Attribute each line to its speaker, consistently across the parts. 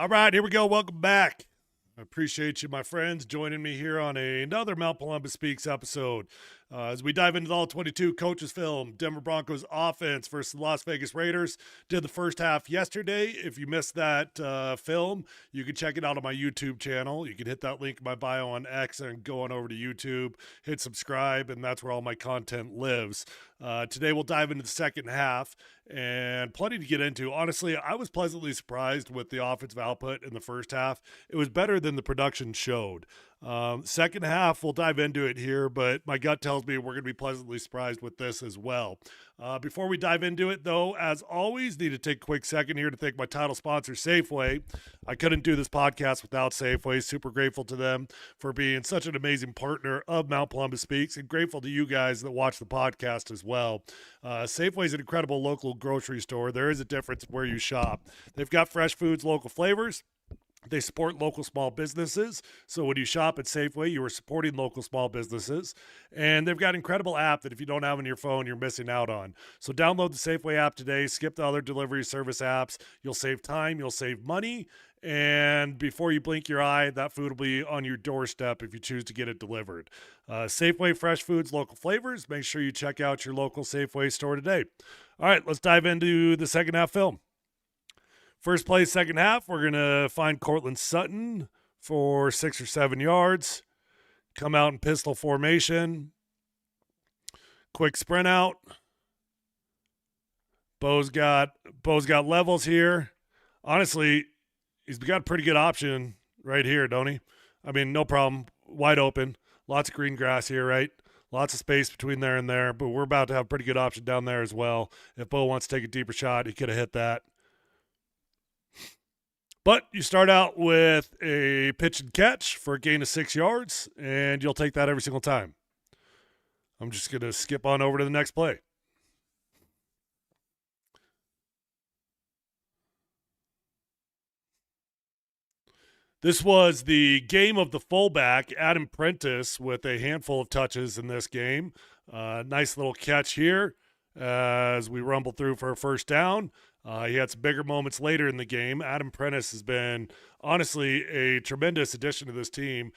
Speaker 1: All right, here we go. Welcome back. I appreciate you, my friends, joining me here on another Mount Polumbus Speaks episode. As we dive into the All-22 coaches film, Denver Broncos offense versus the Las Vegas Raiders. Did the first half yesterday. If you missed that film, you can check it out on my YouTube channel. You can hit that link in my bio on X and go on over to YouTube, hit subscribe, and that's where all my content lives. Today we'll dive into the second half and plenty to get into. Honestly, I was pleasantly surprised with the offensive output in the first half. It was better than the production showed. Second half, we'll dive into it here, but my gut tells me we're going to be pleasantly surprised with this as well. Before we dive into it, though, as always, need to take a quick second here to thank my title sponsor, Safeway. I couldn't do this podcast without Safeway. Super grateful to them for being such an amazing partner of Mount Polumbus Speaks, and grateful to you guys that watch the podcast as well. Safeway is an incredible local grocery store. There is a difference where you shop. They've got fresh foods, local flavors. They support local small businesses. So when you shop at Safeway, you are supporting local small businesses. And they've got an incredible app that if you don't have on your phone, you're missing out on. So download the Safeway app today. Skip the other delivery service apps. You'll save time. You'll save money. And before you blink your eye, that food will be on your doorstep if you choose to get it delivered. Safeway fresh foods, local flavors. Make sure you check out your local Safeway store today. All right, let's dive into the second half film. First play, second half, we're going to find Cortland Sutton for 6 or 7 yards. Come out in pistol formation. Quick sprint out. Bo's got levels here. Honestly, he's got a pretty good option right here, don't he? I mean, no problem. Wide open. Lots of green grass here, right? Lots of space between there and there, but we're about to have a pretty good option down there as well. If Bo wants to take a deeper shot, he could have hit that. But you start out with a pitch and catch for a gain of 6 yards, and you'll take that every single time. I'm just going to skip on over to the next play. This was the game of the fullback, Adam Prentice, with a handful of touches in this game. Nice little catch here as we rumble through for a first down. He had some bigger moments later in the game. Adam Prentice has been, honestly, a tremendous addition to this team.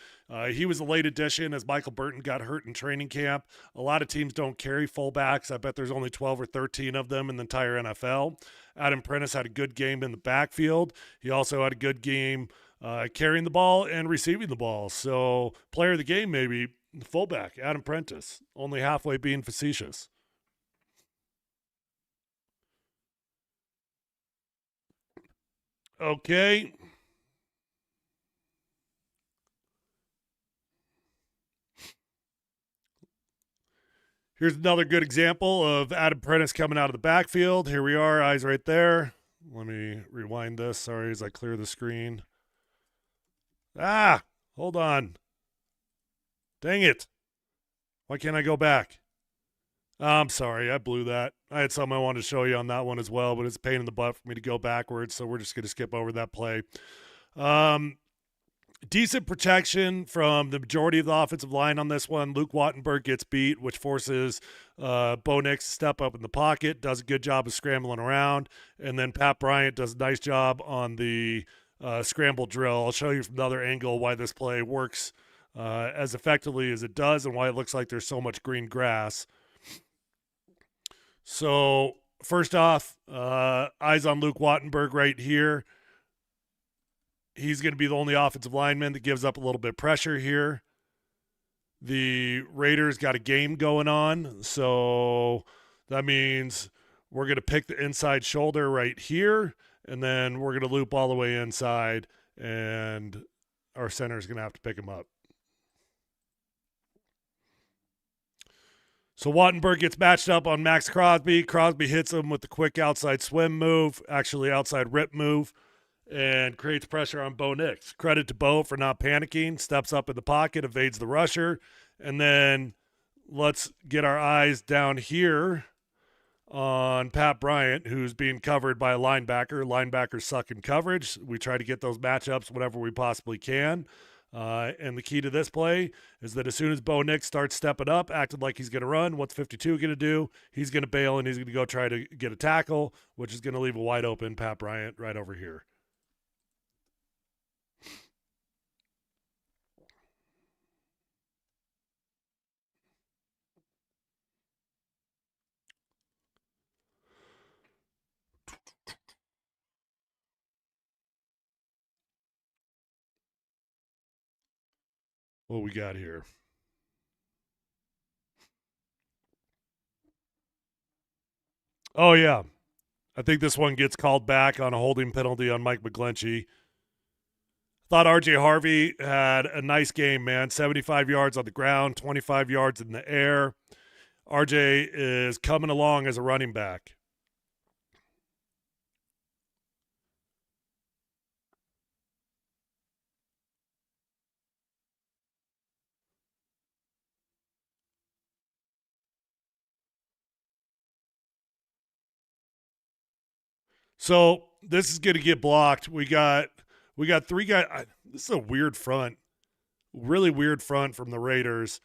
Speaker 1: He was a late addition as Michael Burton got hurt in training camp. A lot of teams don't carry fullbacks. I bet there's only 12 or 13 of them in the entire NFL. Adam Prentice had a good game in the backfield. He also had a good game carrying the ball and receiving the ball. So player of the game, maybe, the fullback, Adam Prentice, only halfway being facetious. Okay. Here's another good example of Adam Prentice coming out of the backfield. Here we are, eyes right there. Let me rewind this. Sorry, as I clear the screen. Hold on. Dang it. Why can't I go back? I'm sorry, I blew that. I had something I wanted to show you on that one as well, but it's a pain in the butt for me to go backwards, so we're just going to skip over that play. Decent protection from the majority of the offensive line on this one. Luke Wattenberg gets beat, which forces Bo Nix to step up in the pocket, does a good job of scrambling around, and then Pat Bryant does a nice job on the scramble drill. I'll show you from another angle why this play works as effectively as it does and why it looks like there's so much green grass. So first off, eyes on Luke Wattenberg right here. He's going to be the only offensive lineman that gives up a little bit of pressure here. The Raiders got a game going on, so that means we're going to pick the inside shoulder right here, and then we're going to loop all the way inside, and our center is going to have to pick him up. So Wattenberg gets matched up on Max Crosby. Crosby hits him with the quick outside swim move, actually outside rip move, and creates pressure on Bo Nix. Credit to Bo for not panicking, steps up in the pocket, evades the rusher, and then let's get our eyes down here on Pat Bryant, who's being covered by a linebacker. Linebackers suck in coverage. We try to get those matchups whenever we possibly can. And the key to this play is that as soon as Bo Nix starts stepping up, acting like he's going to run, what's 52 going to do? He's going to bail, and he's going to go try to get a tackle, which is going to leave a wide open Pat Bryant right over here. what we got here. Oh, yeah. I think this one gets called back on a holding penalty on Mike McGlinchey. Thought RJ Harvey had a nice game, man. 75 yards on the ground, 25 yards in the air. RJ is coming along as a running back. So this is going to get blocked. We got three guys. This is a weird front, really weird front from the Raiders.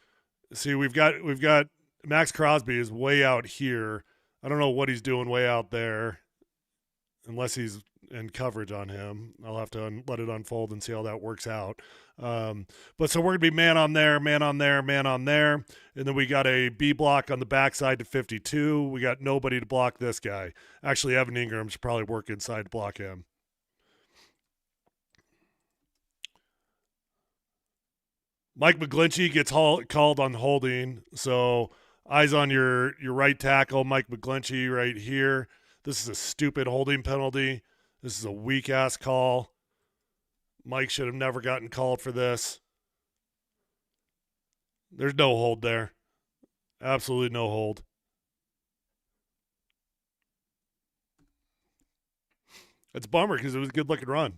Speaker 1: See, we've got Max Crosby is way out here. I don't know what he's doing way out there, unless he's in coverage on him. I'll have to let it unfold and see how that works out. But so we're gonna be man on there, man on there, man on there, and then we got a B block on the backside to 52. We got nobody to block this guy. Actually, Evan Ingram should probably work inside to block him. Mike McGlinchey gets called on holding, so eyes on your right tackle, Mike McGlinchey, right here. This is a stupid holding penalty. This is a weak ass call. Mike should have never gotten called for this. There's no hold there. Absolutely no hold. It's a bummer because it was a good looking run.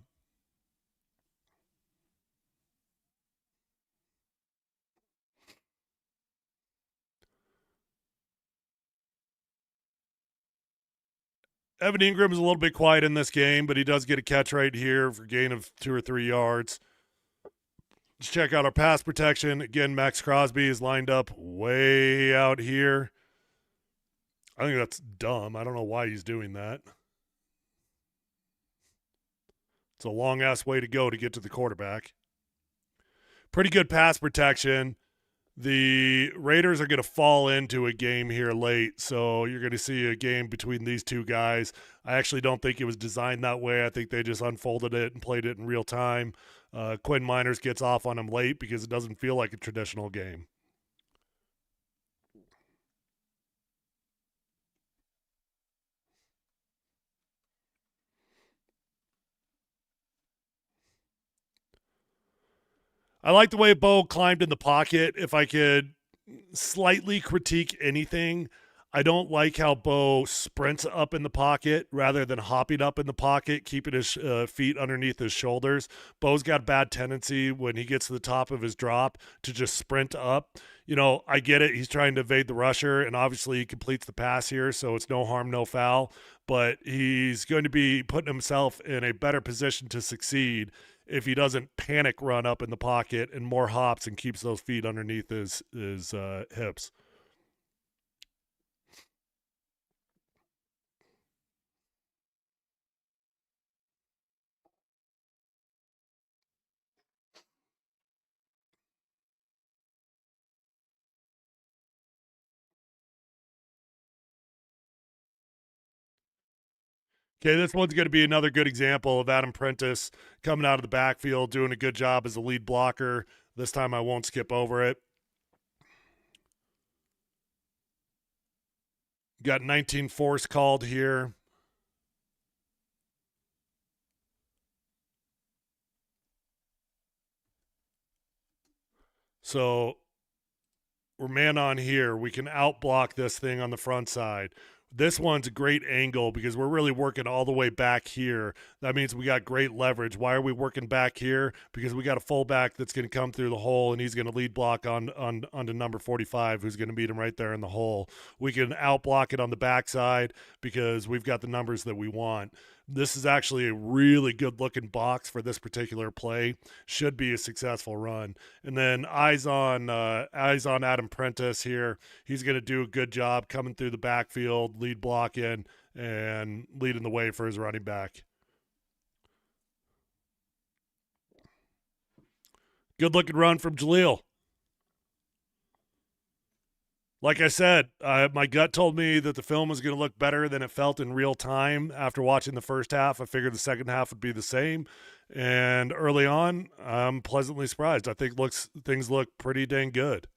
Speaker 1: Evan Ingram is a little bit quiet in this game, but he does get a catch right here for gain of 2 or 3 yards. Let's check out our pass protection. Again, Max Crosby is lined up way out here. I think that's dumb. I don't know why he's doing that. It's a long ass way to go to get to the quarterback. Pretty good pass protection. The Raiders are going to fall into a game here late, so you're going to see a game between these two guys. I actually don't think it was designed that way. I think they just unfolded it and played it in real time. Quinn Miners gets off on him late because it doesn't feel like a traditional game. I like the way Bo climbed in the pocket. If I could slightly critique anything, I don't like how Bo sprints up in the pocket rather than hopping up in the pocket, keeping his feet underneath his shoulders. Bo's got a bad tendency when he gets to the top of his drop to just sprint up. You know, I get it. He's trying to evade the rusher, and obviously he completes the pass here, so it's no harm, no foul. But he's going to be putting himself in a better position to succeed if he doesn't panic run up in the pocket and more hops and keeps those feet underneath his hips. Okay, this one's going to be another good example of Adam Prentice coming out of the backfield, doing a good job as a lead blocker. This time I won't skip over it. Got 19 force called here. So we're man on here. We can outblock this thing on the front side. This one's a great angle because we're really working all the way back here. That means we got great leverage. Why are we working back here? Because we got a fullback that's going to come through the hole and he's going to lead block onto number 45, who's going to meet him right there in the hole. We can outblock it on the backside because we've got the numbers that we want. This is actually a really good looking box for this particular play. Should be a successful run. And then eyes on Adam Prentice here. He's going to do a good job coming through the backfield, lead blocking, and leading the way for his running back. Good looking run from Jaleel. Like I said, my gut told me that the film was going to look better than it felt in real time after watching the first half. I figured the second half would be the same. And early on, I'm pleasantly surprised. I think things look pretty dang good.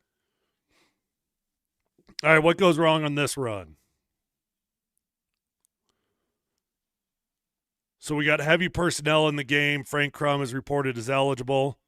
Speaker 1: All right, what goes wrong on this run? So we got heavy personnel in the game. Frank Crum is reported as eligible.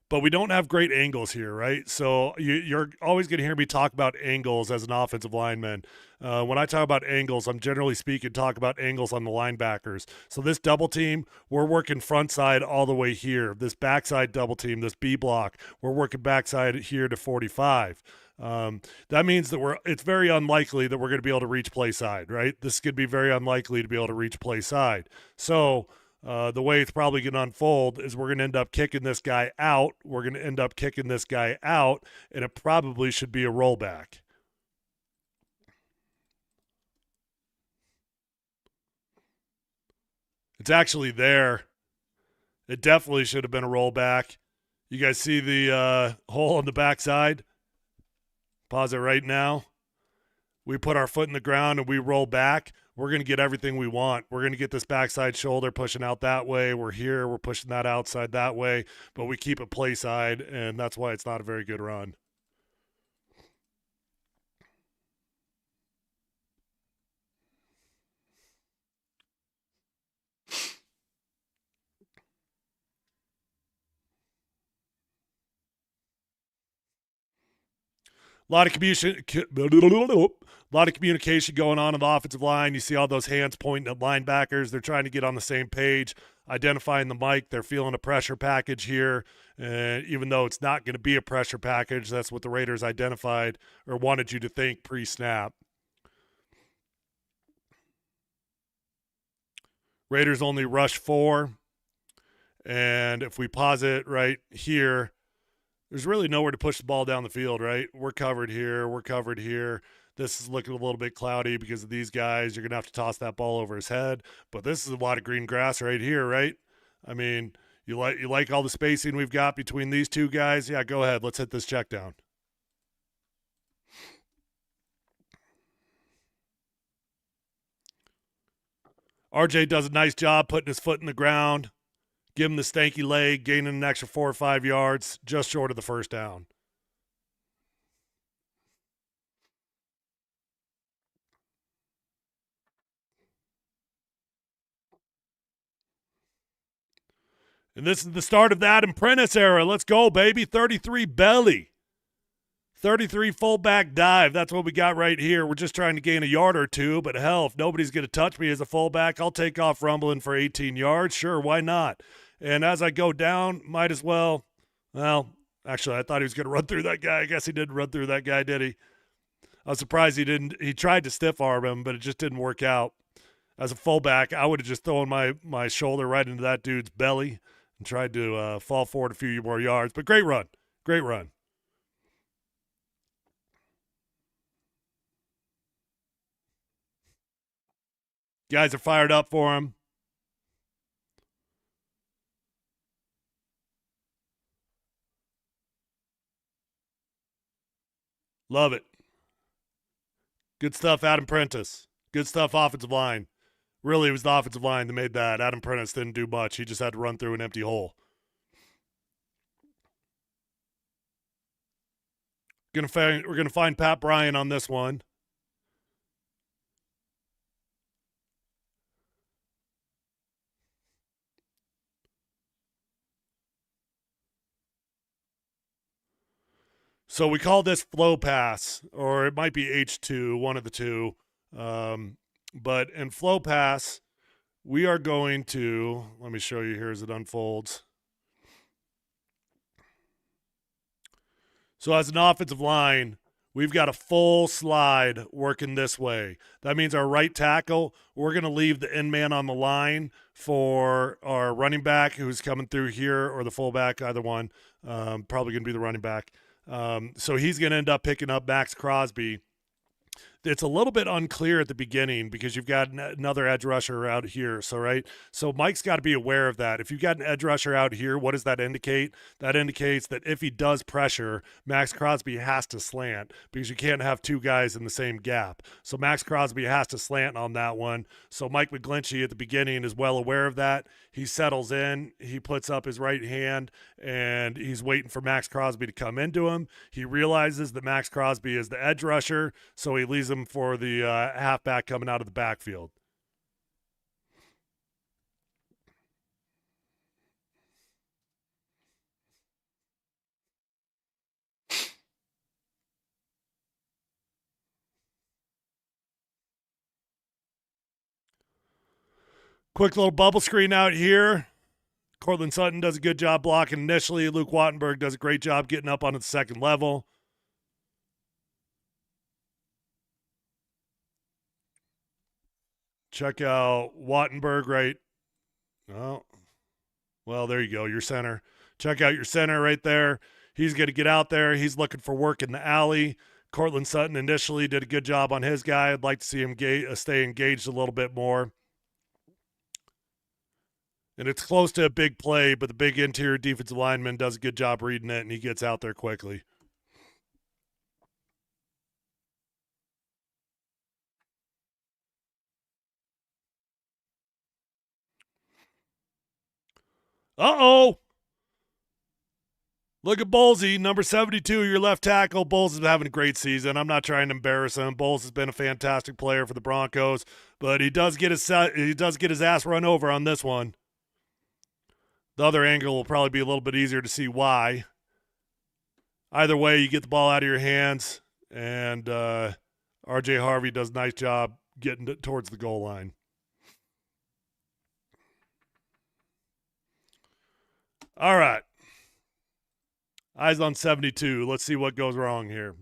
Speaker 1: But we don't have great angles here, right? So you're always going to hear me talk about angles as an offensive lineman. When I talk about angles, I'm generally speaking talk about angles on the linebackers. So this double team, we're working front side all the way here. This backside double team, this B block, we're working backside here to 45. That means that it's very unlikely that we're going to be able to reach play side, right? This could be very unlikely to be able to reach play side. So the way it's probably going to unfold is we're going to end up kicking this guy out. We're going to end up kicking this guy out, and it probably should be a rollback. It's actually there. It definitely should have been a rollback. You guys see the hole on the backside? Pause it right now. We put our foot in the ground and we roll back. We're going to get everything we want. We're going to get this backside shoulder pushing out that way. We're here. We're pushing that outside that way. But we keep it play side, and that's why it's not a very good run. A lot of communication going on the offensive line. You see all those hands pointing at linebackers. They're trying to get on the same page, identifying the mic. They're feeling a pressure package here. Even though it's not going to be a pressure package, that's what the Raiders identified or wanted you to think pre-snap. Raiders only rush 4. And if we pause it right here, there's really nowhere to push the ball down the field, right? We're covered here. We're covered here. This is looking a little bit cloudy because of these guys. You're going to have to toss that ball over his head. But this is a lot of green grass right here, right? I mean, you like all the spacing we've got between these two guys? Yeah, go ahead. Let's hit this check down. RJ does a nice job putting his foot in the ground. Give him the stanky leg, gaining an extra 4 or 5 yards, just short of the first down. And this is the start of that M.P.S era. Let's go, baby. 33 belly. 33 fullback dive. That's what we got right here. We're just trying to gain a yard or two, but hell, if nobody's going to touch me as a fullback, I'll take off rumbling for 18 yards. Sure, why not? And as I go down, might as well, actually, I thought he was going to run through that guy. I guess he didn't run through that guy, did he? I was surprised he didn't. He tried to stiff arm him, but it just didn't work out. As a fullback, I would have just thrown my shoulder right into that dude's belly and tried to fall forward a few more yards. But great run. Great run. Guys are fired up for him. Love it. Good stuff, Adam Prentice. Good stuff, offensive line. Really, it was the offensive line that made that. Adam Prentice didn't do much. He just had to run through an empty hole. We're gonna find Pat Bryant on this one. So we call this flow pass, or it might be H2, one of the two. But in flow pass, we are going to, let me show you here as it unfolds. So as an offensive line, we've got a full slide working this way. That means our right tackle, we're going to leave the end man on the line for our running back who's coming through here, or the fullback, either one. Probably going to be the running back. So he's going to end up picking up Max Crosby. it's a little bit unclear at the beginning because you've got another edge rusher out here. So, right. So, Mike's got to be aware of that. If you've got an edge rusher out here, what does that indicate? That indicates that if he does pressure, Max Crosby has to slant because you can't have two guys in the same gap. So, Max Crosby has to slant on that one. So, Mike McGlinchey at the beginning is well aware of that. He settles in, he puts up his right hand, and he's waiting for Max Crosby to come into him. He realizes that Max Crosby is the edge rusher, so he leaves him for the halfback coming out of the backfield. Quick little bubble screen out here. Cortland Sutton does a good job blocking initially. Luke Wattenberg does a great job getting up onto the second level. Check out Wattenberg right. Oh, well, there you go, your center. Check out your center right there. He's going to get out there. He's looking for work in the alley. Cortland Sutton initially did a good job on his guy. I'd like to see him stay engaged a little bit more. And it's close to a big play, but the big interior defensive lineman does a good job reading it, and he gets out there quickly. Uh-oh. Look at Bolsey, number 72, your left tackle. Bowles is having a great season. I'm not trying to embarrass him. Bowles has been a fantastic player for the Broncos, but he does get his ass run over on this one. The other angle will probably be a little bit easier to see why. Either way, you get the ball out of your hands, and R.J. Harvey does a nice job getting towards the goal line. All right. Eyes on 72. Let's see what goes wrong here.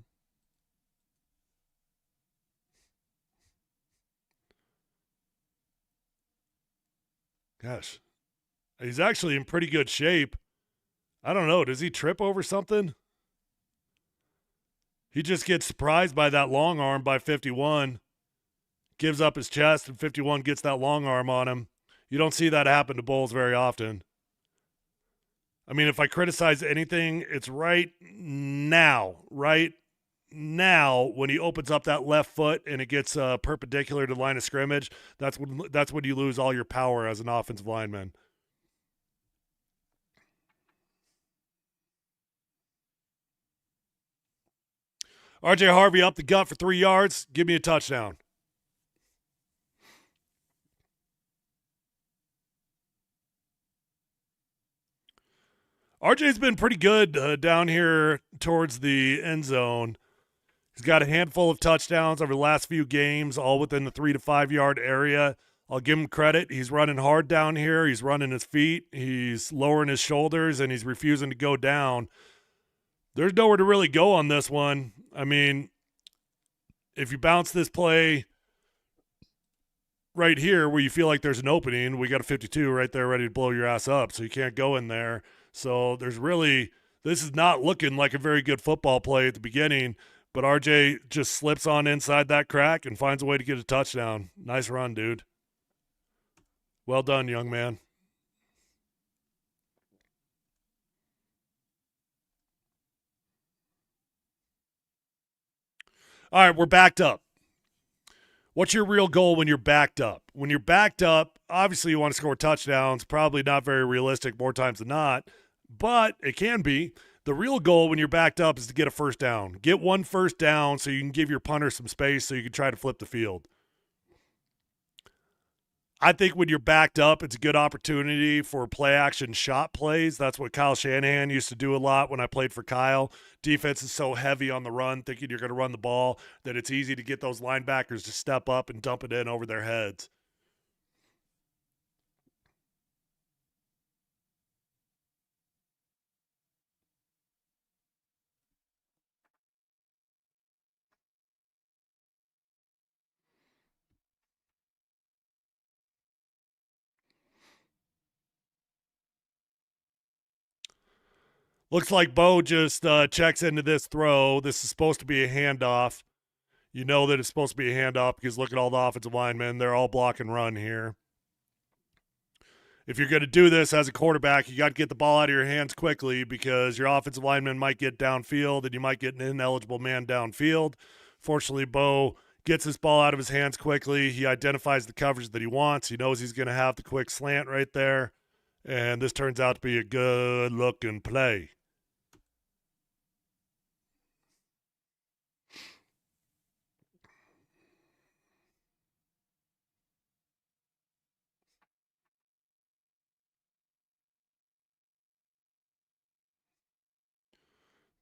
Speaker 1: Gosh. He's actually in pretty good shape. I don't know. Does he trip over something? He just gets surprised by that long arm by 51. Gives up his chest, and 51 gets that long arm on him. You don't see that happen to Bowles very often. I mean, if I criticize anything, it's right now when he opens up that left foot and it gets perpendicular to the line of scrimmage. That's when you lose all your power as an offensive lineman. R.J. Harvey up the gut for 3 yards. Give me a touchdown. RJ's been pretty good down here towards the end zone. He's got a handful of touchdowns over the last few games, all within the 3 to 5 yard area. I'll give him credit. He's running hard down here. He's running his feet. He's lowering his shoulders, and he's refusing to go down. There's nowhere to really go on this one. I mean, if you bounce this play right here where you feel like there's an opening, we got a 52 right there ready to blow your ass up, so you can't go in there. So this is not looking like a very good football play at the beginning, but RJ just slips on inside that crack and finds a way to get a touchdown. Nice run, dude. Well done, young man. All right, we're backed up. What's your real goal when you're backed up? When you're backed up, obviously you want to score touchdowns. Probably not very realistic more times than not, but it can be. The real goal when you're backed up is to get a first down. Get one first down so you can give your punter some space so you can try to flip the field. I think when you're backed up, it's a good opportunity for play action shot plays. That's what Kyle Shanahan used to do a lot when I played for Kyle. Defense is so heavy on the run, thinking you're going to run the ball, that it's easy to get those linebackers to step up and dump it in over their heads. Looks like Bo just checks into this throw. This is supposed to be a handoff. You know that it's supposed to be a handoff because look at all the offensive linemen. They're all block and run here. If you're going to do this as a quarterback, you got to get the ball out of your hands quickly because your offensive lineman might get downfield and you might get an ineligible man downfield. Fortunately, Bo gets this ball out of his hands quickly. He identifies the coverage that he wants. He knows he's going to have the quick slant right there. And this turns out to be a good-looking play.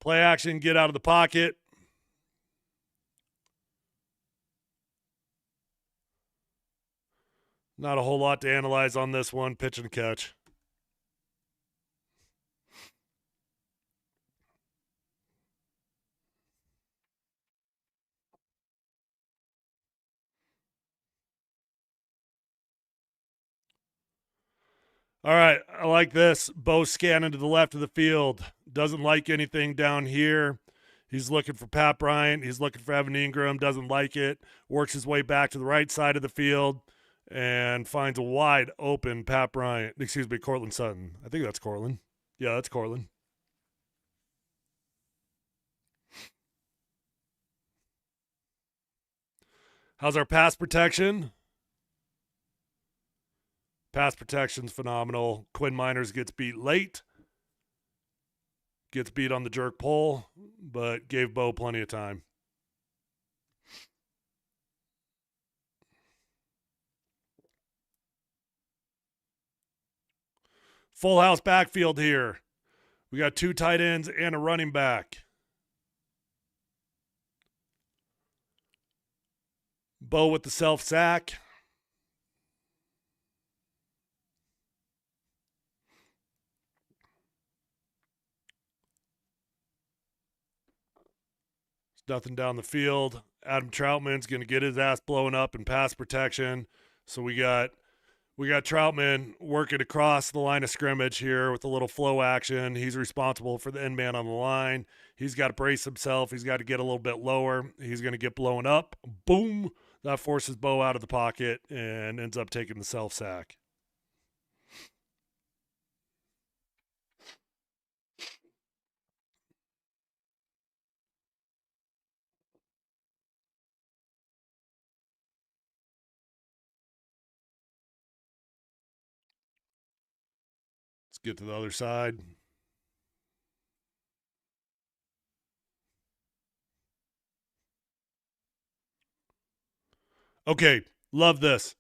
Speaker 1: Play action, get out of the pocket. Not a whole lot to analyze on this one. Pitch and catch. All right, I like this. Bo scanning to the left of the field. Doesn't like anything down here. He's looking for Pat Bryant. He's looking for Evan Ingram. Doesn't like it. Works his way back to the right side of the field and finds a wide open Pat Bryant. Excuse me, Cortland Sutton. I think that's Cortland. Yeah, that's Cortland. How's our pass protection? Pass protection's phenomenal. Quinn Miners gets beat late. Gets beat on the jerk pull, but gave Bo plenty of time. Full house backfield here. We got 2 tight ends and a running back. Bo with the self sack. Nothing down the field. Adam Troutman's going to get his ass blown up in pass protection. So we got Troutman working across the line of scrimmage here with a little flow action. He's responsible for the end man on the line. He's got to brace himself. He's got to get a little bit lower. He's going to get blown up. Boom. That forces Bo out of the pocket and ends up taking the self sack. Let's get to the other side. Okay, love this.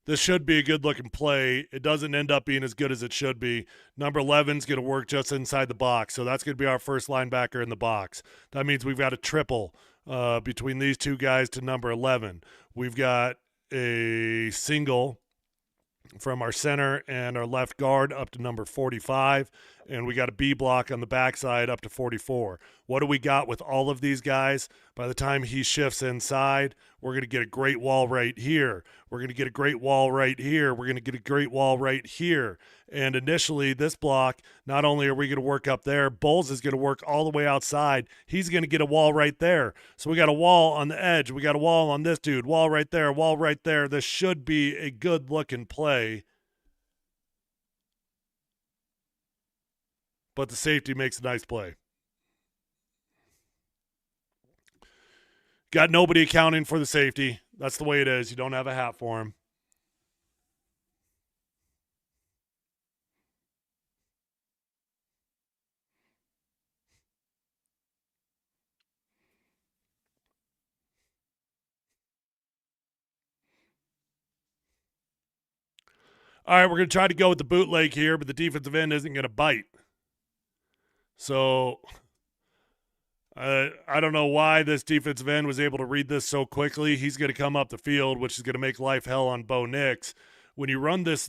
Speaker 1: This should be a good-looking play. It doesn't end up being as good as it should be. Number 11's going to work just inside the box, so that's going to be our first linebacker in the box. That means we've got a triple between these two guys to number 11. We've got a single from our center and our left guard up to number 45, and we got a B block on the backside up to 44. What do we got with all of these guys? By the time he shifts inside, we're going to get a great wall right here. We're going to get a great wall right here. We're going to get a great wall right here. And initially, this block, not only are we going to work up there, Bowles is going to work all the way outside. He's going to get a wall right there. So we got a wall on the edge. We got a wall on this dude. Wall right there. Wall right there. This should be a good-looking play. But the safety makes a nice play. Got nobody accounting for the safety. That's the way it is. You don't have a hat for him. All right, we're going to try to go with the bootleg here, but the defensive end isn't going to bite. So I don't know why this defensive end was able to read this so quickly. He's going to come up the field, which is going to make life hell on Bo Nix. When you run this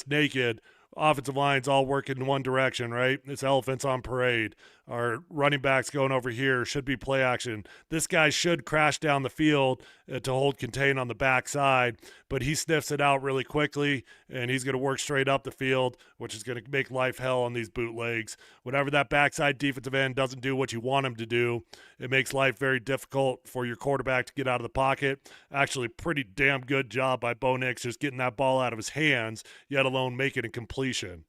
Speaker 1: naked, offensive line's all working in one direction, right? It's elephants on parade. Our running backs going over here should be play action. This guy should crash down the field to hold contain on the backside, but he sniffs it out really quickly, and he's going to work straight up the field, which is going to make life hell on these bootlegs. Whenever that backside defensive end doesn't do what you want him to do, it makes life very difficult for your quarterback to get out of the pocket. Actually, pretty damn good job by Bo Nix just getting that ball out of his hands, yet alone making a completion.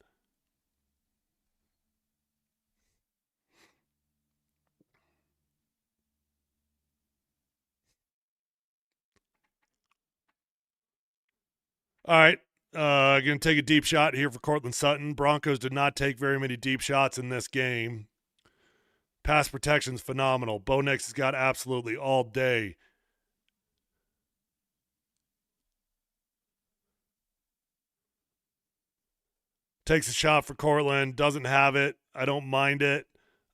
Speaker 1: All right. Going to take a deep shot here for Cortland Sutton. Broncos did not take very many deep shots in this game. Pass protection's phenomenal. Bo Nix has got absolutely all day. Takes a shot for Cortland. Doesn't have it. I don't mind it.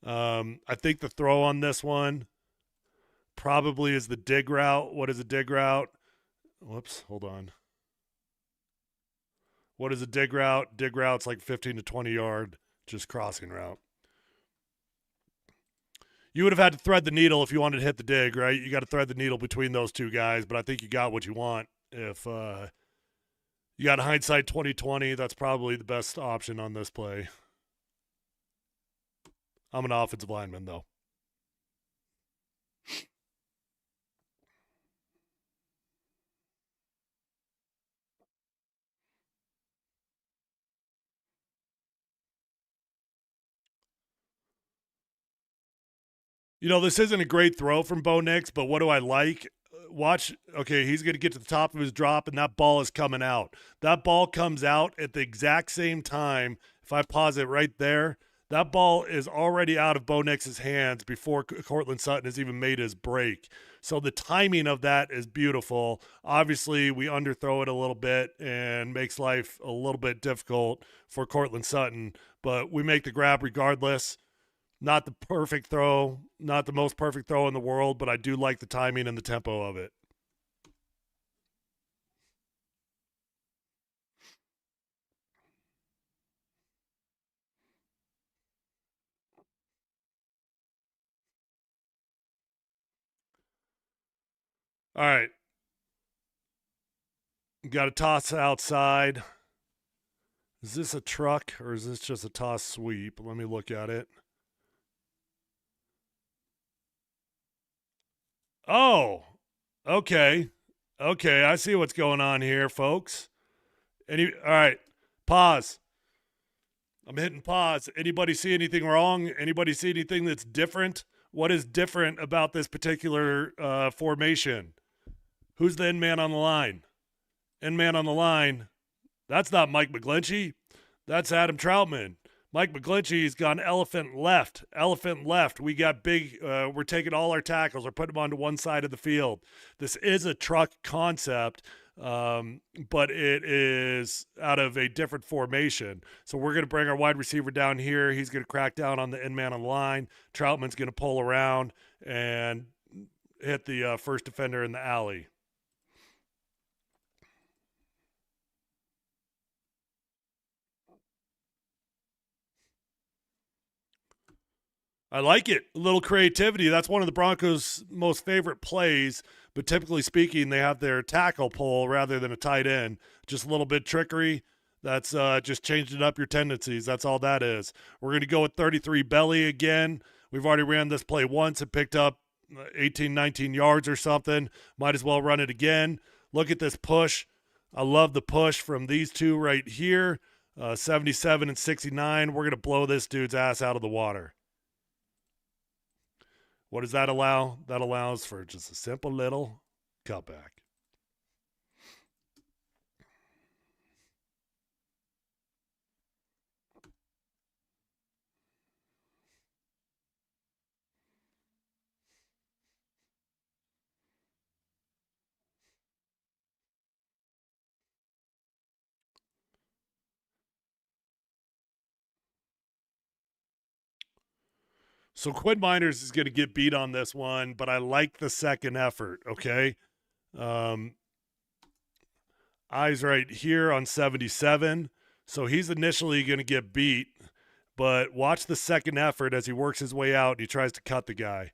Speaker 1: I think the throw on this one probably is the dig route. What is a dig route? Whoops, hold on. What is a dig route? Dig route's like 15 to 20 yard, just crossing route. You would have had to thread the needle if you wanted to hit the dig, right? You got to thread the needle between those two guys, but I think you got what you want. If you got hindsight 2020, that's probably the best option on this play. I'm an offensive lineman, though. You know, this isn't a great throw from Bo Nix, but what do I like? Watch, okay, he's going to get to the top of his drop, and that ball is coming out. That ball comes out at the exact same time. If I pause it right there, that ball is already out of Bo Nix's hands before Cortland Sutton has even made his break. So the timing of that is beautiful. Obviously, we underthrow it a little bit and makes life a little bit difficult for Cortland Sutton, but we make the grab regardless. Not the perfect throw, not the most perfect throw in the world, but I do like the timing and the tempo of it. All right. Got a toss outside. Is this a truck or is this just a toss sweep? Let me look at it. Oh, okay. Okay, I see what's going on here, folks. All right, pause. I'm hitting pause. Anybody see anything wrong? Anybody see anything that's different? What is different about this particular formation? Who's the end man on the line? End man on the line. That's not Mike McGlinchey. That's Adam Troutman. Mike McGlinchey's gone elephant left. Elephant left. We got big. We're taking all our tackles. We're putting them onto one side of the field. This is a truck concept, but it is out of a different formation. So we're going to bring our wide receiver down here. He's going to crack down on the end man on the line. Troutman's going to pull around and hit the first defender in the alley. I like it. A little creativity. That's one of the Broncos' most favorite plays. But typically speaking, they have their tackle pull rather than a tight end. Just a little bit trickery. That's just changing up your tendencies. That's all that is. We're going to go with 33 belly again. We've already ran this play once and picked up 18, 19 yards or something. Might as well run it again. Look at this push. I love the push from these two right here. 77 and 69. We're going to blow this dude's ass out of the water. What does that allow? That allows for just a simple little cutback. So Quinn Miners is going to get beat on this one, but I like the second effort, okay? Eyes right here on 77. So he's initially going to get beat, but watch the second effort as he works his way out and he tries to cut the guy.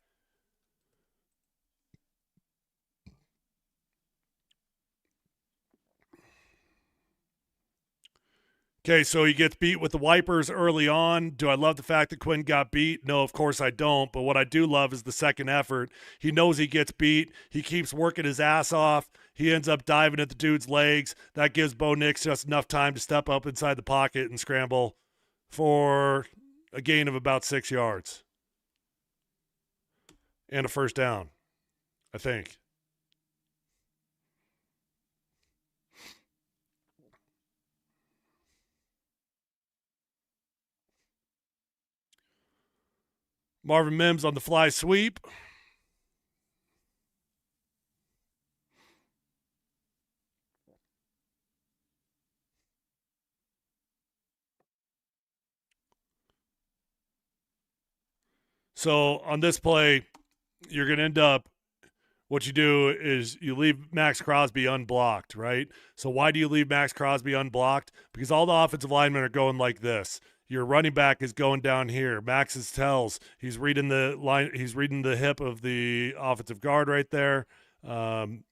Speaker 1: Okay, so he gets beat with the wipers early on. Do I love the fact that Quinn got beat? No, of course I don't. But what I do love is the second effort. He knows he gets beat. He keeps working his ass off. He ends up diving at the dude's legs. That gives Bo Nix just enough time to step up inside the pocket and scramble for a gain of about 6 yards and a first down, I think. Marvin Mims on the fly sweep. So on this play, you're going to end up, what you do is you leave Max Crosby unblocked, right? So why do you leave Max Crosby unblocked? Because all the offensive linemen are going like this. Your running back is going down here. Max's tells. He's reading the line. He's reading the hip of the offensive guard right there.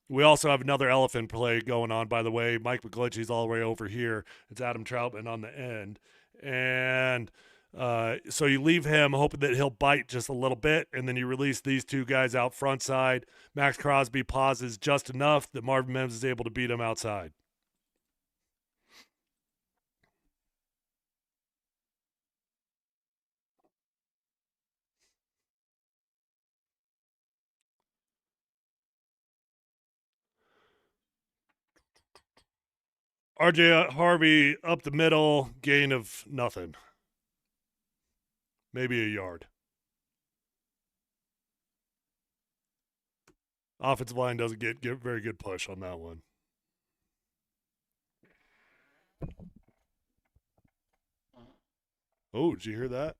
Speaker 1: We also have another elephant play going on, by the way. Mike McGlinchey's all the way over here. It's Adam Troutman on the end. And so you leave him hoping that he'll bite just a little bit, and then you release these two guys out front side. Max Crosby pauses just enough that Marvin Mims is able to beat him outside. RJ Harvey up the middle, gain of nothing. Maybe a yard. Offensive line doesn't get very good push on that one. Oh, did you hear that?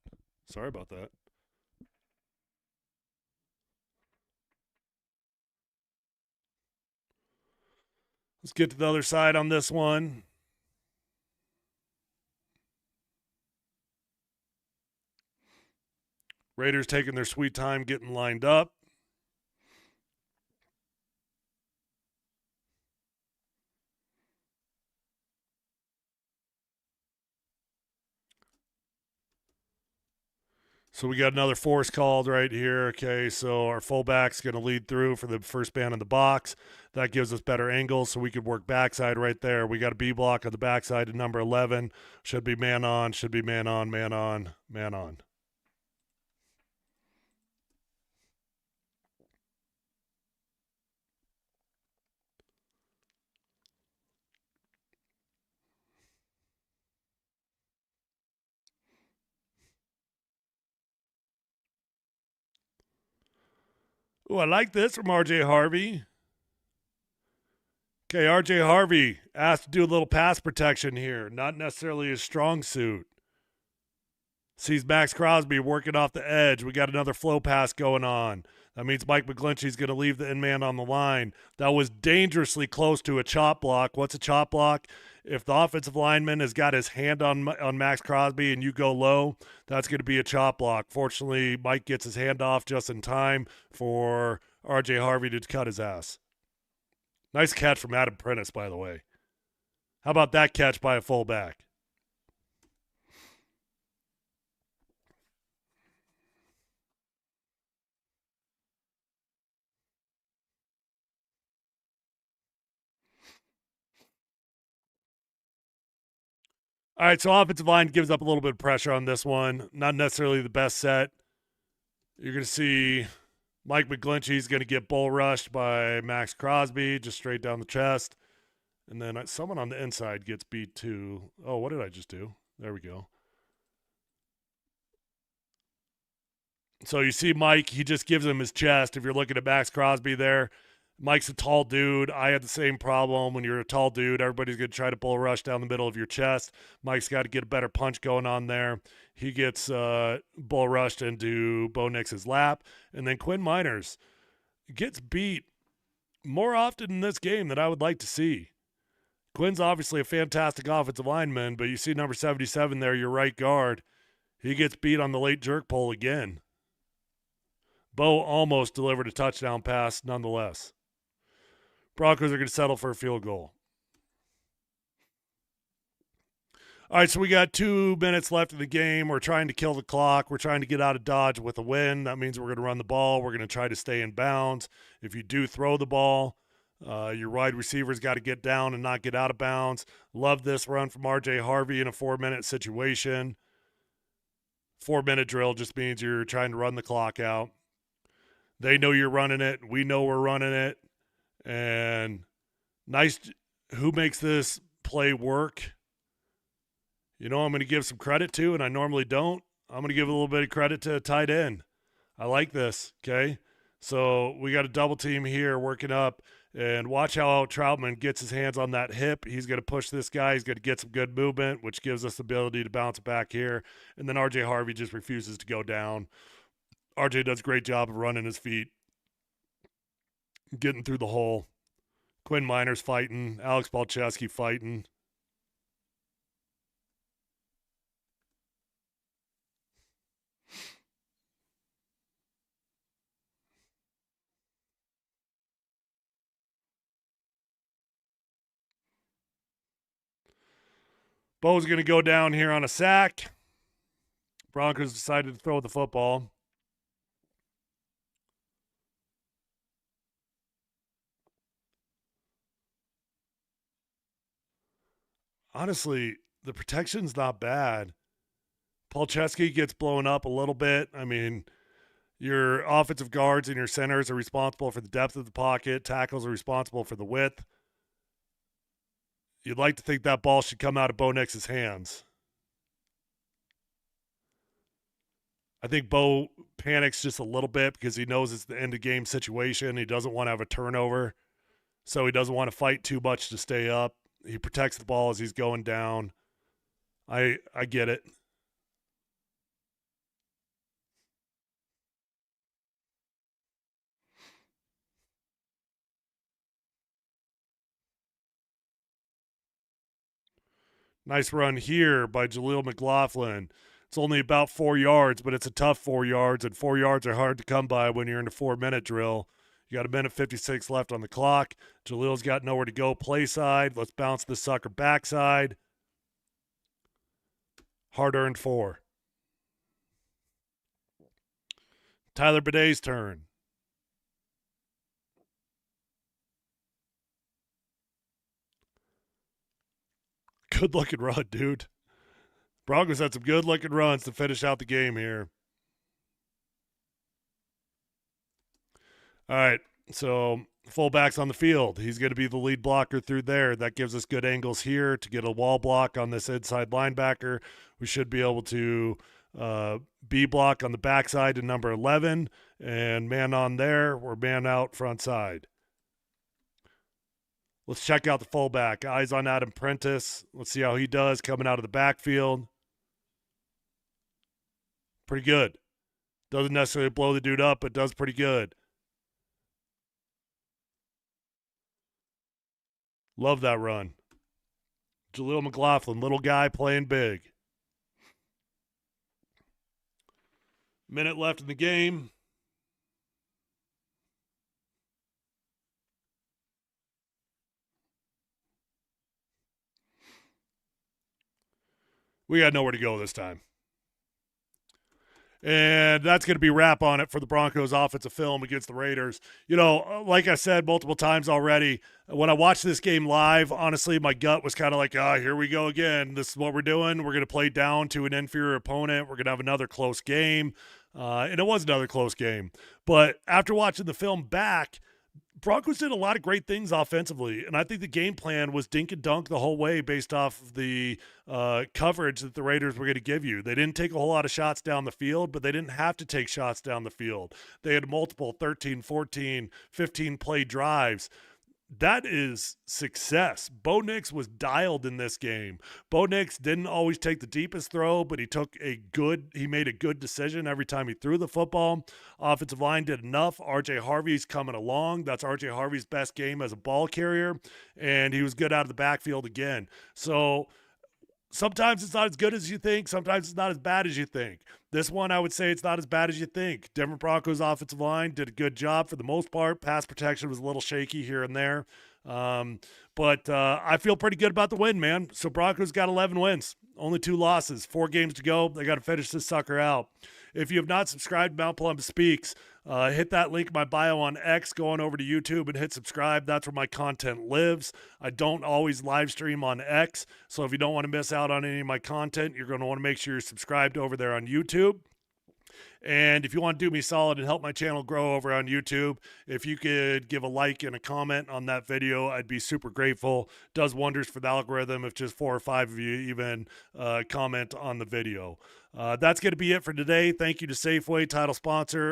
Speaker 1: Sorry about that. Let's get to the other side on this one. Raiders taking their sweet time getting lined up. So we got another force called right here. Okay, so our fullback's going to lead through for the first man in the box. That gives us better angles, so we could work backside right there. We got a B block on the backside at number 11. Should be man on, should be man on, man on, man on. Oh, I like this from RJ Harvey. Okay, RJ Harvey asked to do a little pass protection here. Not necessarily his strong suit. Sees Max Crosby working off the edge. We got another flow pass going on. That means Mike McGlinchey's going to leave the in man on the line. That was dangerously close to a chop block. What's a chop block? If the offensive lineman has got his hand on Max Crosby and you go low, that's going to be a chop block. Fortunately, Mike gets his hand off just in time for RJ Harvey to cut his ass. Nice catch from Adam Prentice, by the way. How about that catch by a fullback? All right, so offensive line gives up a little bit of pressure on this one. Not necessarily the best set. You're going to see Mike McGlinchey's going to get bull rushed by Max Crosby, just straight down the chest. And then someone on the inside gets beat too. Oh, what did I just do? There we go. So you see Mike, he just gives him his chest. If you're looking at Max Crosby there, Mike's a tall dude. I had the same problem. When you're a tall dude, everybody's going to try to bull rush down the middle of your chest. Mike's got to get a better punch going on there. He gets bull rushed into Bo Nix's lap. And then Quinn Miners gets beat more often in this game than I would like to see. Quinn's obviously a fantastic offensive lineman, but you see number 77 there, your right guard. He gets beat on the late jerk pull again. Bo almost delivered a touchdown pass nonetheless. Broncos are going to settle for a field goal. All right, so we got 2 minutes left in the game. We're trying to kill the clock. We're trying to get out of Dodge with a win. That means we're going to run the ball. We're going to try to stay in bounds. If you do throw the ball, your wide receivers got to get down and not get out of bounds. Love this run from R.J. Harvey in a 4-minute situation. 4-minute drill just means you're trying to run the clock out. They know you're running it. We know we're running it. And nice. Who makes this play work? You know, I'm going to give some credit to, and I normally don't. I'm going to give a little bit of credit to a tight end. I like this, okay? So we got a double team here working up, and watch how Troutman gets his hands on that hip. He's going to push this guy. He's going to get some good movement, which gives us the ability to bounce back here. And then R.J. Harvey just refuses to go down. R.J. does a great job of running his feet, getting through the hole. Quinn Minor's fighting. Alex Balcheski fighting. Bo's going to go down here on a sack. Broncos decided to throw the football. Honestly, the protection's not bad. Palczewski gets blown up a little bit. I mean, your offensive guards and your centers are responsible for the depth of the pocket. Tackles are responsible for the width. You'd like to think that ball should come out of Bo Nix's hands. I think Bo panics just a little bit because he knows it's the end of game situation. He doesn't want to have a turnover, so he doesn't want to fight too much to stay up. He protects the ball as he's going down. I get it. Nice run here by Jaleel McLaughlin. It's only about 4 yards, but it's a tough 4 yards, and 4 yards are hard to come by when you're in a 4-minute drill. You got 1:56 left on the clock. Jaleel's got nowhere to go play side. Let's bounce this sucker backside. Hard-earned 4. Tyler Baday's turn. Good-looking run, dude. Broncos had some good-looking runs to finish out the game here. All right, so fullback's on the field. He's going to be the lead blocker through there. That gives us good angles here to get a wall block on this inside linebacker. We should be able to B block on the backside to number 11, and man on there, or man out front side. Let's check out the fullback. Eyes on Adam Prentice. Let's see how he does coming out of the backfield. Pretty good. Doesn't necessarily blow the dude up, but does pretty good. Love that run. Jaleel McLaughlin, little guy playing big. Minute left in the game. We got nowhere to go this time. And that's going to be wrap on it for the Broncos offensive film against the Raiders. You know, like I said multiple times already, when I watched this game live, honestly, my gut was kind of like, here we go again. This is what we're doing. We're going to play down to an inferior opponent. We're going to have another close game. And it was another close game. But after watching the film back, Broncos did a lot of great things offensively, and I think the game plan was dink and dunk the whole way based off of the coverage that the Raiders were going to give you. They didn't take a whole lot of shots down the field, but they didn't have to take shots down the field. They had multiple 13, 14, 15 play drives. That is success. Bo Nix was dialed in this game. Bo Nix didn't always take the deepest throw, but he made a good decision every time he threw the football. Offensive line did enough. RJ Harvey's coming along. That's RJ Harvey's best game as a ball carrier, and he was good out of the backfield again. So sometimes it's not as good as you think. Sometimes it's not as bad as you think. This one, I would say it's not as bad as you think. Denver Broncos offensive line did a good job for the most part. Pass protection was a little shaky here and there. But I feel pretty good about the win, man. So Broncos got 11 wins, only 2 losses, 4 games to go. They got to finish this sucker out. If you have not subscribed to Mount Polumbus Speaks, hit that link in my bio on X, go on over to YouTube and hit subscribe. That's where my content lives. I don't always live stream on X, so if you don't want to miss out on any of my content, you're going to want to make sure you're subscribed over there on YouTube. And if you want to do me solid and help my channel grow over on YouTube, if you could give a like and a comment on that video, I'd be super grateful. Does wonders for the algorithm if just 4 or 5 of you even comment on the video. That's going to be it for today. Thank you to Safeway, title sponsor